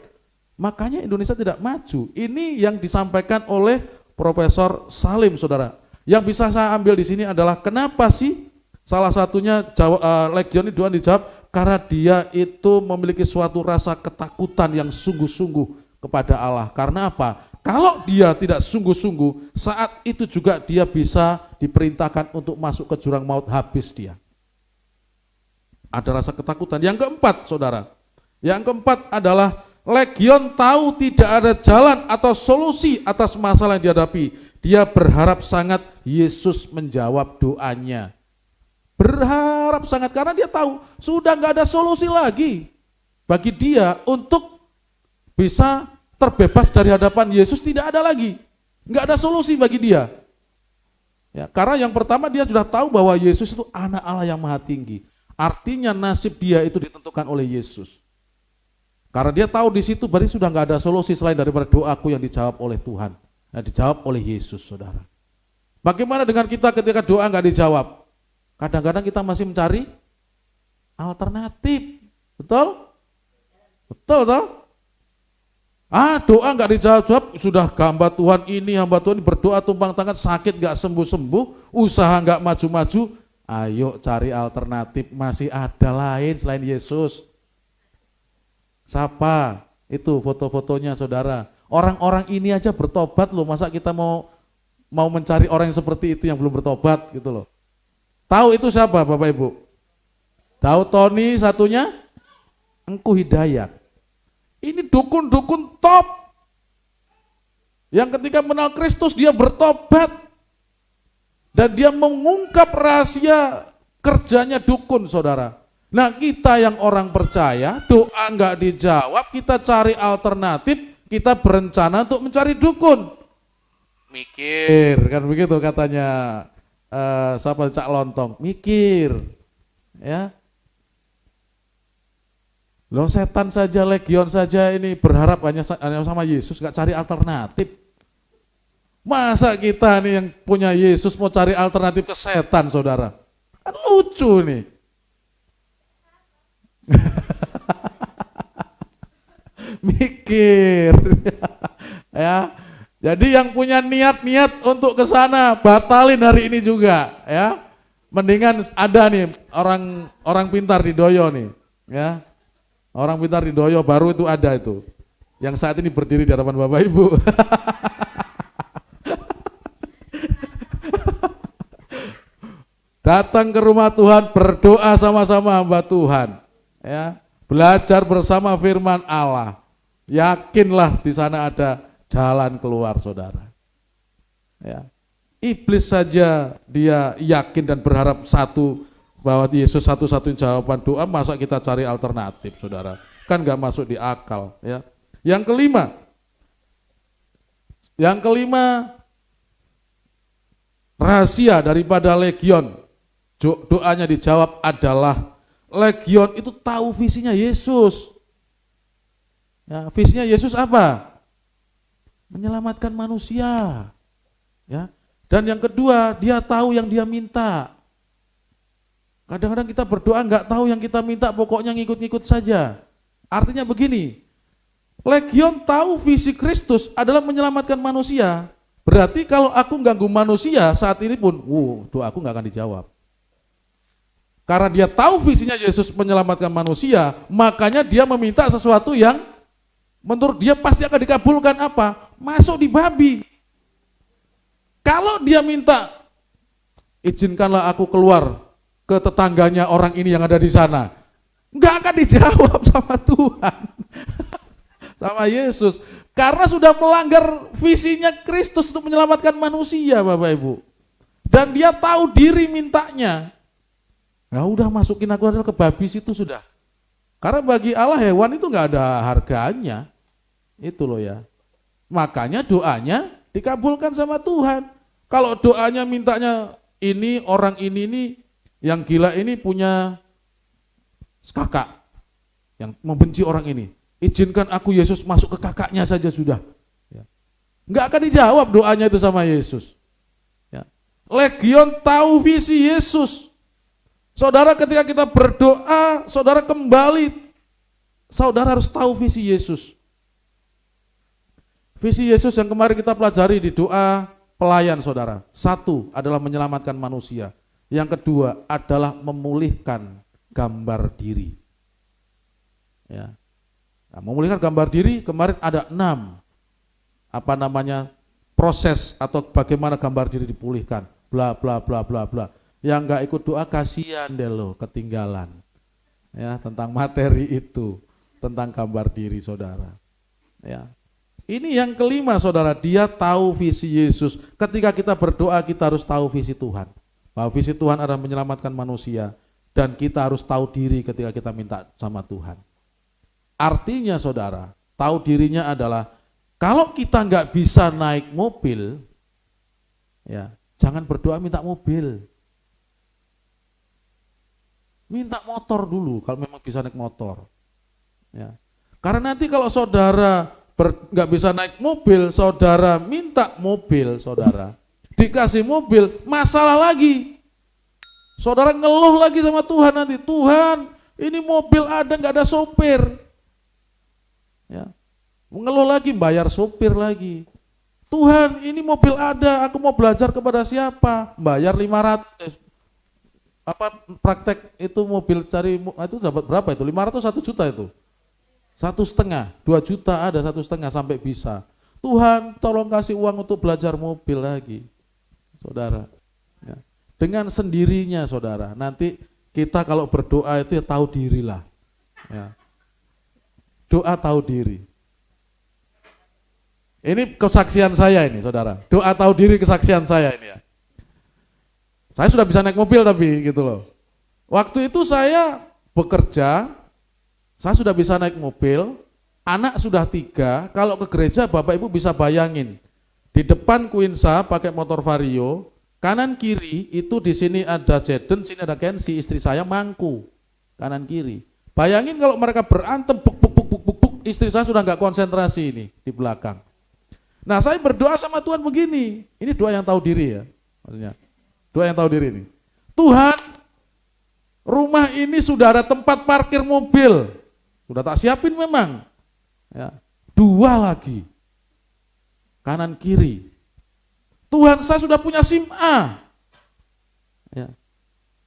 Speaker 1: Makanya Indonesia tidak maju. Ini yang disampaikan oleh Profesor Salim, saudara. Yang bisa saya ambil di sini adalah kenapa sih salah satunya Legion itu dijawab karena dia itu memiliki suatu rasa ketakutan yang sungguh-sungguh kepada Allah. Karena apa? Kalau dia tidak sungguh-sungguh, saat itu juga dia bisa diperintahkan untuk masuk ke jurang maut, habis dia. Ada rasa ketakutan. Yang keempat, saudara. Yang keempat adalah Legion tahu tidak ada jalan atau solusi atas masalah yang dihadapi. Dia berharap sangat Yesus menjawab doanya. Berharap sangat karena dia tahu sudah nggak ada solusi lagi bagi dia untuk bisa terbebas dari hadapan Yesus, tidak ada lagi. Nggak ada solusi bagi dia. Ya, karena yang pertama dia sudah tahu bahwa Yesus itu anak Allah yang maha tinggi. Artinya nasib dia itu ditentukan oleh Yesus. Karena dia tahu di situ berarti sudah nggak ada solusi selain daripada doaku yang dijawab oleh Tuhan, yang dijawab oleh Yesus, saudara. Bagaimana dengan kita ketika doa nggak dijawab? Kadang-kadang kita masih mencari alternatif, betul? Betul toh? Doa nggak dijawab, sudah hamba Tuhan ini berdoa tumpang tangan, sakit nggak sembuh-sembuh, usaha nggak maju-maju. Ayo cari alternatif, masih ada lain selain Yesus. Siapa? Itu foto-fotonya, saudara. Orang-orang ini aja bertobat loh, masa kita mau mencari orang yang seperti itu yang belum bertobat gitu loh. Tahu itu siapa Bapak Ibu? Tahu Tony, satunya Engku Hidayat. Ini dukun-dukun top. Yang ketika mengenal Kristus dia bertobat. Dan dia mengungkap rahasia kerjanya dukun, saudara. Nah, kita yang orang percaya, doa enggak dijawab, kita cari alternatif, kita berencana untuk mencari dukun. Mikir, kan begitu katanya siapa Cak Lontong, mikir. Ya. Loh, setan saja, Legion saja ini berharap hanya sama Yesus, enggak cari alternatif. Masa kita nih yang punya Yesus mau cari alternatif ke setan, saudara? Kan lucu nih. Mikir. Ya. Jadi yang punya niat-niat untuk ke sana, batalin hari ini juga, ya. Mendingan ada nih orang pintar di Doyo nih, ya. Orang pintar di Doyo baru itu ada itu. Yang saat ini berdiri di hadapan Bapak Ibu. Datang ke rumah Tuhan, berdoa sama-sama hamba Tuhan, ya, belajar bersama firman Allah. Yakinlah di sana ada jalan keluar, saudara. Ya. Iblis saja dia yakin dan berharap bahwa Yesus satu-satunya jawaban doa, masa kita cari alternatif, saudara? Kan nggak masuk di akal, ya. Yang kelima, rahasia daripada Legion. Doanya dijawab adalah Legion itu tahu visinya Yesus. Ya, visinya Yesus apa? Menyelamatkan manusia. Ya. Dan yang kedua, dia tahu yang dia minta. Kadang-kadang kita berdoa nggak tahu yang kita minta, pokoknya ngikut-ngikut saja. Artinya begini, Legion tahu visi Kristus adalah menyelamatkan manusia. Berarti kalau aku ganggu manusia saat ini pun, doaku nggak akan dijawab. Karena dia tahu visinya Yesus menyelamatkan manusia, makanya dia meminta sesuatu yang menurut dia pasti akan dikabulkan. Apa? Masuk di babi. Kalau dia minta, izinkanlah aku keluar ke tetangganya orang ini yang ada di sana, nggak akan dijawab sama Tuhan, sama Yesus. Karena sudah melanggar visinya Kristus untuk menyelamatkan manusia, Bapak Ibu. Dan dia tahu diri mintanya. Ya udah, masukin aku adalah ke babi situ sudah. Karena bagi Allah hewan itu nggak ada harganya. Itu loh ya. Makanya doanya dikabulkan sama Tuhan. Kalau doanya mintanya ini, orang ini yang gila ini punya kakak yang membenci orang ini. Izinkan aku Yesus masuk ke kakaknya saja sudah. Ya. Nggak akan dijawab doanya itu sama Yesus. Ya. Legion tahu visi Yesus. Saudara, ketika kita berdoa, saudara kembali, saudara harus tahu visi Yesus. Visi Yesus yang kemarin kita pelajari di doa pelayan, saudara. Satu adalah menyelamatkan manusia. Yang kedua adalah memulihkan gambar diri. Ya. Nah, memulihkan gambar diri kemarin ada 6 proses atau bagaimana gambar diri dipulihkan. Bla bla bla bla bla. Yang enggak ikut doa kasihan deh lo, ketinggalan. Ya, tentang materi itu, tentang gambar diri saudara. Ya. Ini yang kelima saudara, dia tahu visi Yesus. Ketika kita berdoa kita harus tahu visi Tuhan. Bahwa visi Tuhan adalah menyelamatkan manusia dan kita harus tahu diri ketika kita minta sama Tuhan. Artinya saudara, tahu dirinya adalah kalau kita enggak bisa naik mobil, ya jangan berdoa minta mobil. Minta motor dulu kalau memang bisa naik motor. Ya. Karena nanti kalau saudara nggak bisa naik mobil, saudara minta mobil, saudara dikasih mobil, masalah lagi. Saudara ngeluh lagi sama Tuhan nanti, Tuhan ini mobil ada nggak ada sopir. Ya. Mengeluh lagi, bayar sopir lagi. Tuhan ini mobil ada, aku mau belajar kepada siapa? Bayar 500. Praktek itu mobil cari itu dapat berapa itu? 500 1 juta itu? 1,5, 2 juta ada 1,5 sampai bisa. Tuhan tolong kasih uang untuk belajar mobil lagi, saudara. Ya. Dengan sendirinya saudara, nanti kita kalau berdoa itu ya tahu dirilah. Ya. Doa tahu diri. Ini kesaksian saya ini saudara, doa tahu diri kesaksian saya ini ya. Saya sudah bisa naik mobil tapi gitu loh. Waktu itu saya bekerja, saya sudah bisa naik mobil, anak sudah 3, kalau ke gereja Bapak Ibu bisa bayangin. Di depan Quinsa pakai motor Vario, kanan kiri itu di sini ada Jaden, sini ada Kensi, istri saya mangku, kanan kiri. Bayangin kalau mereka berantem, buk, istri saya sudah nggak konsentrasi ini di belakang. Nah saya berdoa sama Tuhan begini, ini doa yang tahu diri ya, maksudnya. Doa yang tahu diri ini. Tuhan, rumah ini sudah ada tempat parkir mobil. Sudah tak siapin memang. Ya. 2 lagi. Kanan kiri. Tuhan, saya sudah punya SIM A. Ya.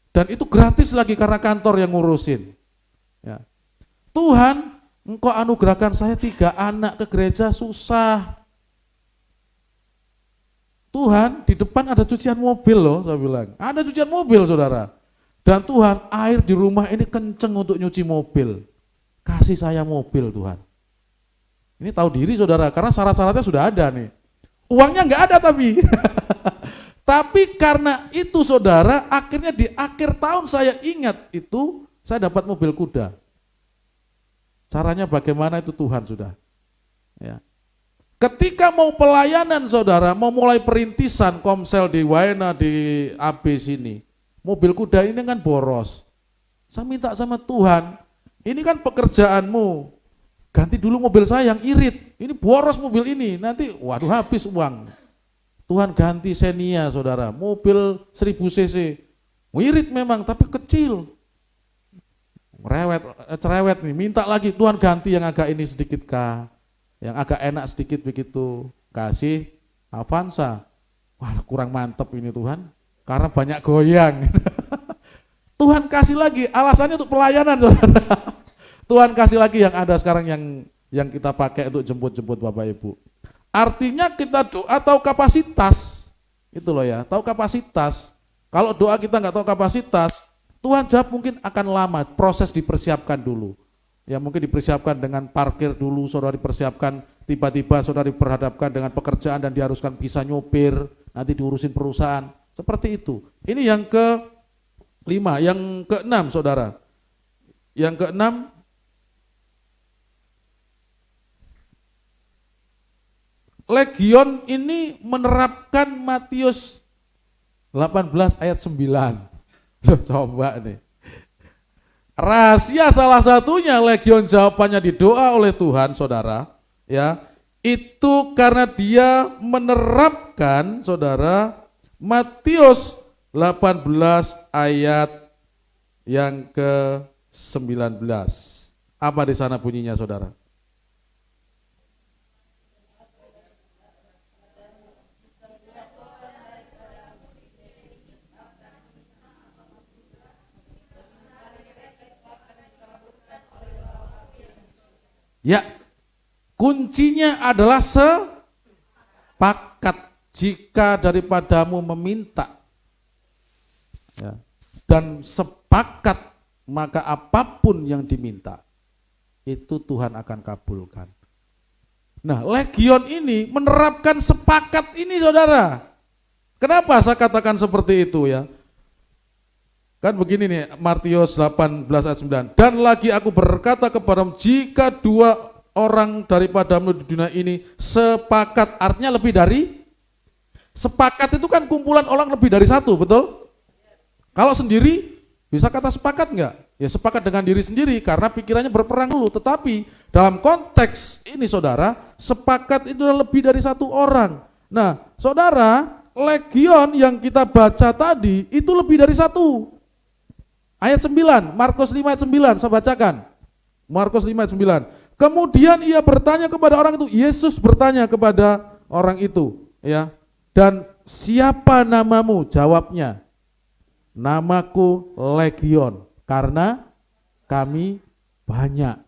Speaker 1: Dan itu gratis lagi karena kantor yang ngurusin. Ya. Tuhan, Engkau anugerahkan saya 3 anak ke gereja susah. Tuhan, di depan ada cucian mobil loh, saya bilang. Ada cucian mobil, saudara. Dan Tuhan, air di rumah ini kenceng untuk nyuci mobil. Kasih saya mobil, Tuhan. Ini tahu diri, saudara, karena syarat-syaratnya sudah ada nih. Uangnya nggak ada tapi. Tapi karena itu, saudara, akhirnya di akhir tahun saya ingat itu, saya dapat mobil kuda. Caranya bagaimana itu Tuhan sudah. Ya. Ketika mau pelayanan saudara, mau mulai perintisan Komsel di Waena, di AB sini, mobil kuda ini kan boros. Saya minta sama Tuhan, ini kan pekerjaanmu, ganti dulu mobil saya yang irit, ini boros mobil ini, nanti waduh habis uang. Tuhan ganti Xenia saudara, mobil 1000 cc, irit memang tapi kecil, cerewet nih, minta lagi Tuhan ganti yang agak ini sedikit kah. Yang agak enak sedikit begitu, kasih Avanza. Wah kurang mantep ini Tuhan, karena banyak goyang. Tuhan kasih lagi, alasannya untuk pelayanan saudara. Tuhan kasih lagi yang ada sekarang yang kita pakai untuk jemput-jemput Bapak Ibu. Artinya kita doa tahu kapasitas, itu loh ya, tahu kapasitas. Kalau doa kita nggak tahu kapasitas, Tuhan jawab mungkin akan lama, proses dipersiapkan dulu. Ya mungkin dipersiapkan dengan parkir dulu, saudara dipersiapkan, tiba-tiba saudara diperhadapkan dengan pekerjaan dan diharuskan bisa nyopir, nanti diurusin perusahaan, seperti itu. Ini yang ke-5, yang ke-6 saudara. Yang ke-6 Legion ini menerapkan Matius 18 ayat 9. Loh, coba nih. Rahasia salah satunya Legion jawabannya didoa oleh Tuhan, saudara, ya, itu karena dia menerapkan, saudara, Matius 18 ayat yang ke-19. Apa di sana bunyinya, saudara? Ya, kuncinya adalah sepakat. Jika daripadamu meminta, ya, dan sepakat, maka apapun yang diminta itu Tuhan akan kabulkan. Nah, Legion ini menerapkan sepakat ini, saudara. Kenapa saya katakan seperti itu, ya? Kan begini nih, Matius 18 ayat 9. Dan lagi aku berkata kepadamu, jika dua orang daripadamu di dunia ini sepakat, artinya lebih dari, sepakat itu kan kumpulan orang lebih dari satu, betul? Kalau sendiri, bisa kata sepakat enggak? Ya sepakat dengan diri sendiri, karena pikirannya berperang dulu. Tetapi dalam konteks ini, saudara, sepakat itu lebih dari satu orang. Nah, saudara, Legion yang kita baca tadi, itu lebih dari satu. Ayat 9, Markus 5 ayat 9, saya bacakan. Markus 5 ayat 9. Kemudian ia bertanya kepada orang itu, Yesus bertanya kepada orang itu, ya. Dan siapa namamu? Jawabnya, namaku Legion, karena kami banyak.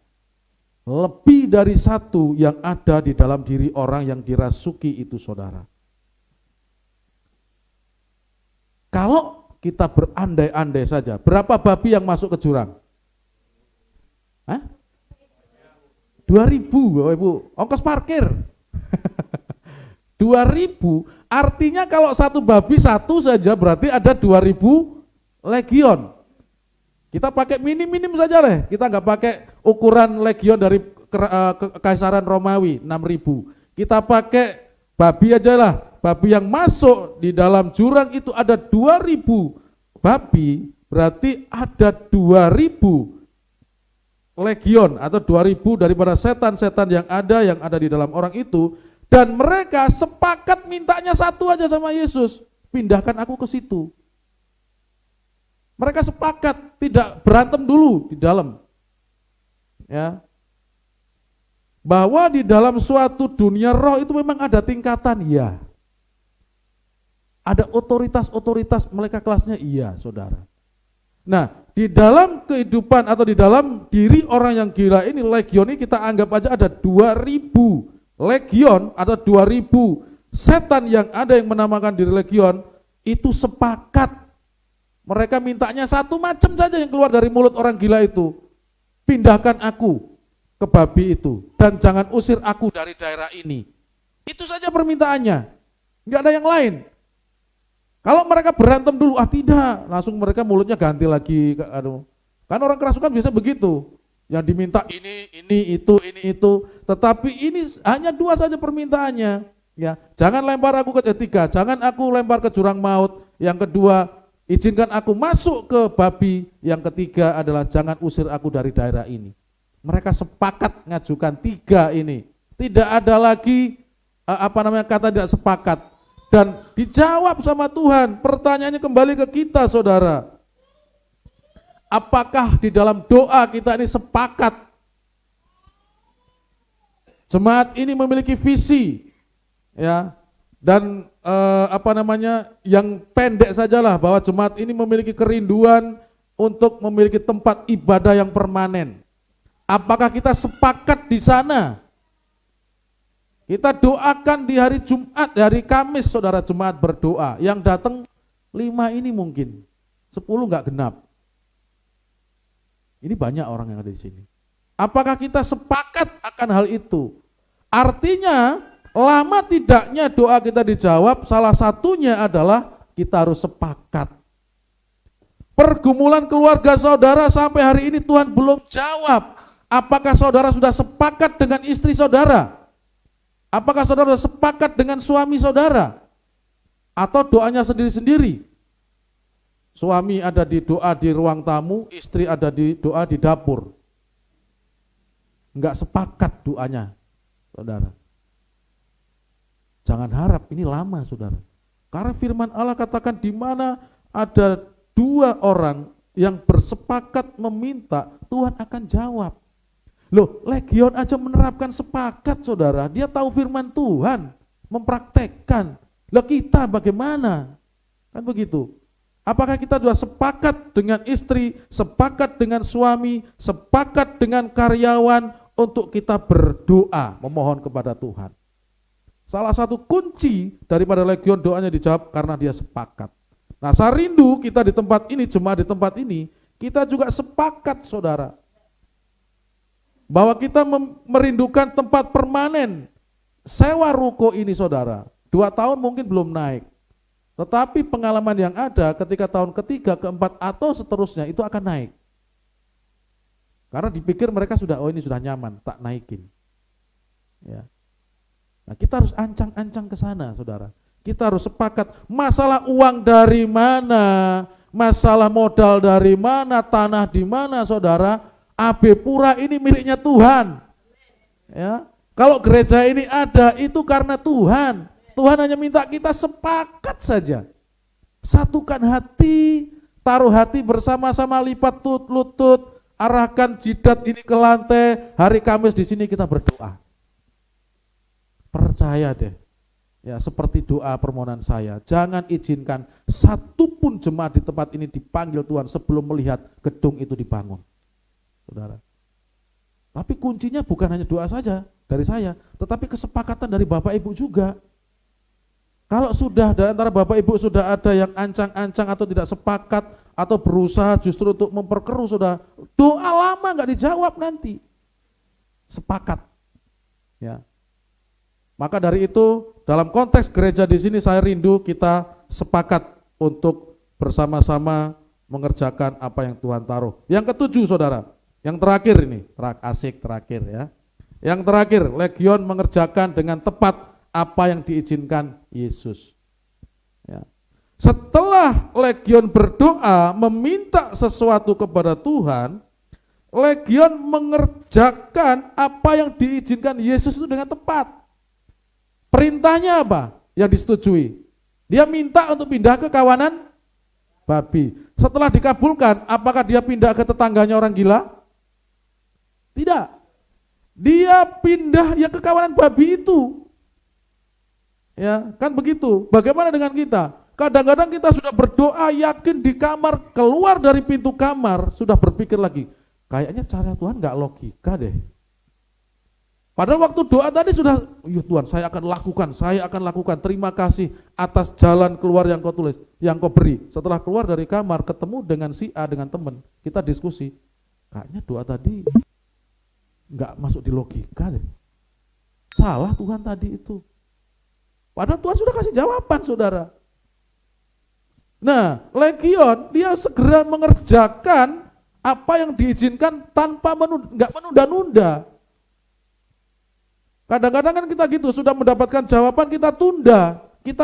Speaker 1: Lebih dari satu yang ada di dalam diri orang yang dirasuki itu, saudara. Kalau kita berandai-andai saja, berapa babi yang masuk ke jurang? Hah? 2.000, Bapak Ibu, ongkos parkir. 2.000, artinya kalau satu babi satu saja berarti ada 2.000 legion. Kita pakai minim-minim saja deh, kita nggak pakai ukuran legion dari Kekaisaran Romawi 6.000. Kita pakai babi aja lah. Babi yang masuk di dalam jurang itu ada 2.000 babi, berarti ada 2.000 legion atau 2.000 daripada setan-setan yang ada di dalam orang itu, dan mereka sepakat mintanya satu aja sama Yesus, pindahkan aku ke situ. Mereka sepakat, tidak berantem dulu di dalam. Ya. Bahwa di dalam suatu dunia roh itu memang ada tingkatan, ya. Ada otoritas-otoritas, mereka kelasnya, iya, saudara. Nah, di dalam kehidupan atau di dalam diri orang yang gila ini, legion ini kita anggap aja ada 2.000 legion atau 2.000 setan yang ada yang menamakan diri legion, itu sepakat. Mereka mintanya satu macam saja yang keluar dari mulut orang gila itu. Pindahkan aku ke babi itu, dan jangan usir aku dari daerah ini. Itu saja permintaannya, nggak ada yang lain. Kalau mereka berantem dulu, tidak, langsung mereka mulutnya ganti lagi. Kan orang kerasukan biasa begitu, yang diminta ini itu. Tetapi ini hanya dua saja permintaannya. Ya, jangan lempar aku ke ketiga, jangan aku lempar ke jurang maut. Yang kedua, izinkan aku masuk ke babi. Yang ketiga adalah jangan usir aku dari daerah ini. Mereka sepakat ngajukan tiga ini. Tidak ada lagi kata tidak sepakat. Dan dijawab sama Tuhan. Pertanyaannya kembali ke kita, saudara. Apakah di dalam doa kita ini sepakat? Jemaat ini memiliki visi, ya, dan yang pendek sajalah bahwa jemaat ini memiliki kerinduan untuk memiliki tempat ibadah yang permanen. Apakah kita sepakat di sana? Kita doakan di hari Jumat, hari Kamis, saudara, jemaat berdoa. Yang datang 5 ini mungkin, 10 enggak genap. Ini banyak orang yang ada di sini. Apakah kita sepakat akan hal itu? Artinya, lama tidaknya doa kita dijawab, salah satunya adalah kita harus sepakat. Pergumulan keluarga saudara sampai hari ini Tuhan belum jawab. Apakah saudara sudah sepakat dengan istri saudara? Apakah saudara sepakat dengan suami saudara? Atau doanya sendiri-sendiri? Suami ada di doa di ruang tamu, istri ada di doa di dapur. Enggak sepakat doanya, saudara. Jangan harap ini lama, saudara. Karena firman Allah katakan di mana ada dua orang yang bersepakat meminta, Tuhan akan jawab. Loh, Legion aja menerapkan sepakat, saudara. Dia tahu firman Tuhan, mempraktekkan. Loh, kita bagaimana? Kan begitu. Apakah kita sudah sepakat dengan istri, sepakat dengan suami, sepakat dengan karyawan untuk kita berdoa, memohon kepada Tuhan? Salah satu kunci daripada Legion doanya dijawab karena dia sepakat. Nah, saya rindu kita di tempat ini, jemaat di tempat ini, kita juga sepakat, saudara, bahwa kita merindukan tempat permanen. Sewa ruko ini, saudara, 2 tahun mungkin belum naik. Tetapi pengalaman yang ada ketika tahun ketiga, keempat, atau seterusnya itu akan naik. Karena dipikir mereka sudah, oh ini sudah nyaman, tak naikin. Ya. Nah, kita harus ancang-ancang ke sana, saudara. Kita harus sepakat, masalah uang dari mana, masalah modal dari mana, tanah di mana, saudara. AB Pura ini miliknya Tuhan. Ya. Kalau gereja ini ada, itu karena Tuhan. Tuhan hanya minta kita sepakat saja. Satukan hati, taruh hati bersama-sama, lipat lutut, arahkan jidat ini ke lantai. Hari Kamis di sini kita berdoa. Percaya deh. Ya, seperti doa permohonan saya, jangan izinkan satupun jemaat di tempat ini dipanggil Tuhan sebelum melihat gedung itu dibangun. Saudara. Tapi kuncinya bukan hanya doa saja dari saya, tetapi kesepakatan dari Bapak Ibu juga. Kalau sudah di antara Bapak Ibu sudah ada yang ancang-ancang atau tidak sepakat atau berusaha justru untuk memperkeruh, saudara, doa lama nggak dijawab nanti. Sepakat. Ya. Maka dari itu dalam konteks gereja di sini saya rindu kita sepakat untuk bersama-sama mengerjakan apa yang Tuhan taruh. Yang ketujuh, saudara, yang terakhir ini, terakhir ya. Yang terakhir, Legion mengerjakan dengan tepat apa yang diizinkan Yesus. Ya. Setelah Legion berdoa meminta sesuatu kepada Tuhan, Legion mengerjakan apa yang diizinkan Yesus itu dengan tepat. Perintahnya apa yang disetujui? Dia minta untuk pindah ke kawanan babi. Setelah dikabulkan, apakah dia pindah ke tetangganya orang gila? Tidak. Dia pindah ya ke kawanan babi itu. Ya, kan begitu. Bagaimana dengan kita? Kadang-kadang kita sudah berdoa yakin di kamar, keluar dari pintu kamar sudah berpikir lagi, kayaknya cara Tuhan nggak logika deh. Padahal waktu doa tadi sudah, ya Tuhan, saya akan lakukan, terima kasih atas jalan keluar yang kau tulis, yang kau beri. Setelah keluar dari kamar, ketemu dengan si A, dengan teman, kita diskusi, kayaknya doa tadi nggak masuk di logika deh. Salah Tuhan tadi itu. Padahal Tuhan sudah kasih jawaban, saudara. Nah, Legion, dia segera mengerjakan apa yang diizinkan tanpa nggak menunda-nunda. Kadang-kadang kan kita gitu, sudah mendapatkan jawaban kita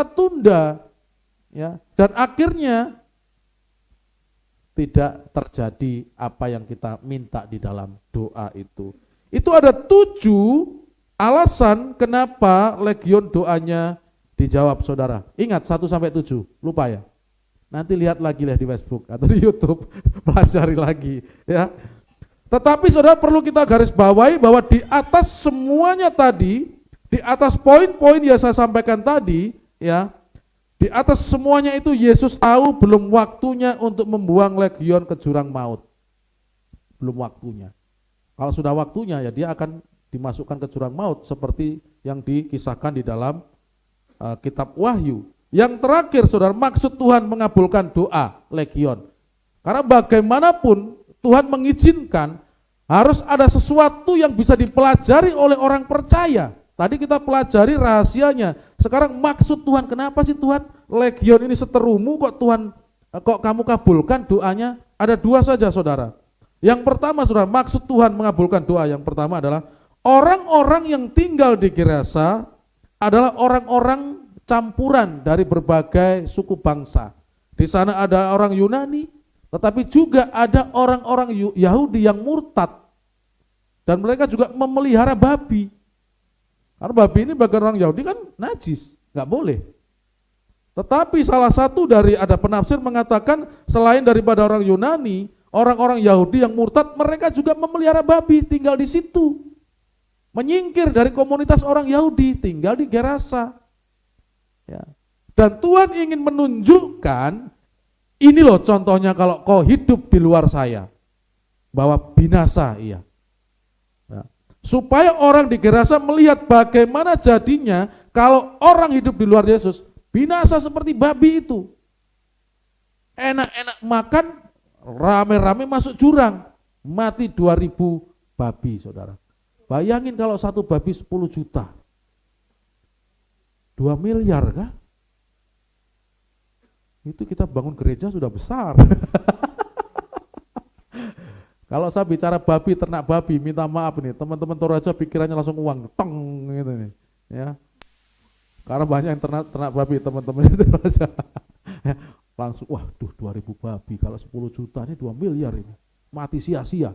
Speaker 1: tunda, ya, dan akhirnya tidak terjadi apa yang kita minta di dalam doa itu. Itu ada 7 alasan kenapa Legion doanya dijawab, saudara. Ingat 1-7, lupa ya. Nanti lihat lagi di Facebook atau di YouTube, pelajari lagi, ya. Tetapi saudara perlu kita garis bawahi bahwa di atas semuanya tadi, di atas poin-poin yang saya sampaikan tadi, ya, di atas semuanya itu Yesus tahu belum waktunya untuk membuang Legion ke jurang maut. Belum waktunya. Kalau sudah waktunya ya dia akan dimasukkan ke jurang maut seperti yang dikisahkan di dalam kitab Wahyu. Yang terakhir, saudara, maksud Tuhan mengabulkan doa Legion. Karena bagaimanapun Tuhan mengizinkan, harus ada sesuatu yang bisa dipelajari oleh orang percaya. Tadi kita pelajari rahasianya. Sekarang maksud Tuhan, kenapa sih Tuhan Legion ini seterumu kok Tuhan, kok kamu kabulkan doanya? Ada 2 saja, saudara. Yang pertama, saudara, maksud Tuhan mengabulkan doa yang pertama adalah orang-orang yang tinggal di Gerasa adalah orang-orang campuran dari berbagai suku bangsa. Di sana ada orang Yunani, tetapi juga ada orang-orang Yahudi yang murtad. Dan mereka juga memelihara babi. Karena babi ini bagi orang Yahudi kan najis, nggak boleh. Tetapi salah satu dari ada penafsir mengatakan selain daripada orang Yunani, orang-orang Yahudi yang murtad mereka juga memelihara babi, tinggal di situ. Menyingkir dari komunitas orang Yahudi, tinggal di Gerasa. Ya. Dan Tuhan ingin menunjukkan, ini loh contohnya kalau kau hidup di luar saya, bahwa binasa iya. Ya. Supaya orang di Gerasa melihat bagaimana jadinya kalau orang hidup di luar Yesus, binasa seperti babi itu. Enak-enak makan, rame-rame masuk jurang, mati 2000 babi, saudara. Bayangin kalau satu babi 10 juta. 2 miliar kah? Itu kita bangun gereja sudah besar. Kalau saya bicara babi, ternak babi, minta maaf nih, teman-teman Toraja pikirannya langsung uang, tong gitu nih. Ya. Karena banyak yang ternak babi, teman-teman itu Toraja. Langsung, wah, 2000 babi, kalau 10 juta ini 2 miliar ini. Mati sia-sia.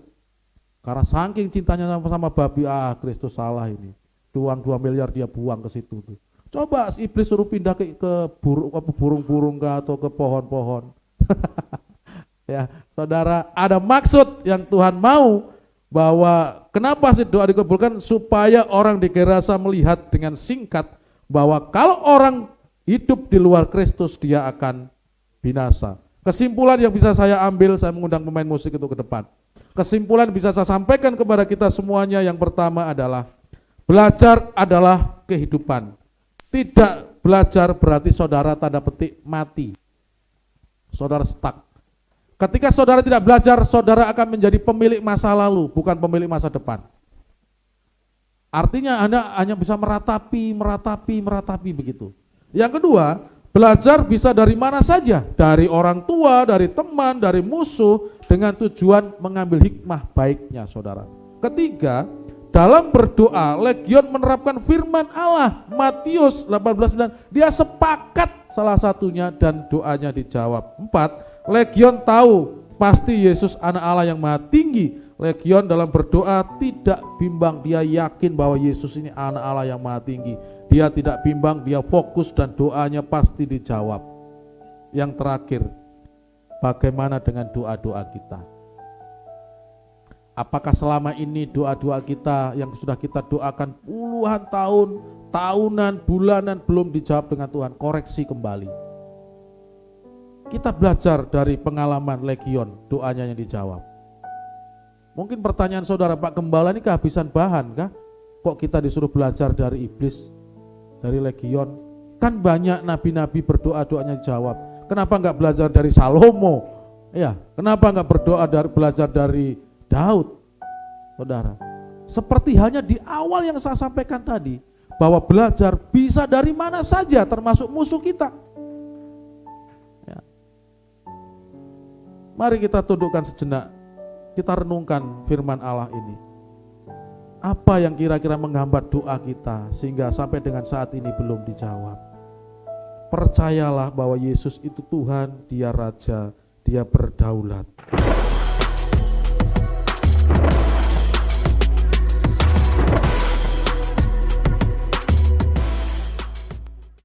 Speaker 1: Karena saking cintanya sama babi, Kristus salah ini. Uang 2 miliar dia buang ke situ tuh. Coba iblis suruh pindah ke burung-burung atau ke pohon-pohon. Ya, saudara, ada maksud yang Tuhan mau bahwa kenapa sih doa dikabulkan supaya orang di Gerasa melihat dengan singkat bahwa kalau orang hidup di luar Kristus dia akan binasa. Kesimpulan yang bisa saya ambil, saya mengundang pemain musik itu ke depan. Kesimpulan bisa saya sampaikan kepada kita semuanya, yang pertama adalah belajar adalah kehidupan. Tidak belajar berarti saudara tanda petik mati. Saudara stuck. Ketika saudara tidak belajar, saudara akan menjadi pemilik masa lalu, bukan pemilik masa depan. Artinya Anda hanya bisa meratapi begitu. Yang kedua, belajar bisa dari mana saja, dari orang tua, dari teman, dari musuh, dengan tujuan mengambil hikmah baiknya, saudara. Ketiga, dalam berdoa, Legion menerapkan firman Allah, Matius 18:9, dia sepakat salah satunya dan doanya dijawab. 4, Legion tahu pasti Yesus anak Allah yang maha tinggi. Legion dalam berdoa tidak bimbang, dia yakin bahwa Yesus ini anak Allah yang maha tinggi. Dia tidak bimbang, dia fokus dan doanya pasti dijawab. Yang terakhir, bagaimana dengan doa-doa kita? Apakah selama ini doa-doa kita yang sudah kita doakan puluhan tahun, tahunan, bulanan belum dijawab dengan Tuhan? Koreksi kembali. Kita belajar dari pengalaman Legion, doanya yang dijawab. Mungkin pertanyaan saudara, Pak Gembala ini kehabisan bahan kah? Kok kita disuruh belajar dari iblis, dari Legion? Kan banyak nabi-nabi berdoa, doanya dijawab. Kenapa enggak belajar dari Salomo? Ya, kenapa enggak belajar dari Daud? Saudara, seperti halnya di awal yang saya sampaikan tadi, bahwa belajar bisa dari mana saja, termasuk musuh kita. Ya. Mari kita tundukkan sejenak, kita renungkan firman Allah ini. Apa yang kira-kira menghambat doa kita sehingga sampai dengan saat ini belum dijawab? Percayalah bahwa Yesus itu Tuhan, dia Raja, dia berdaulat.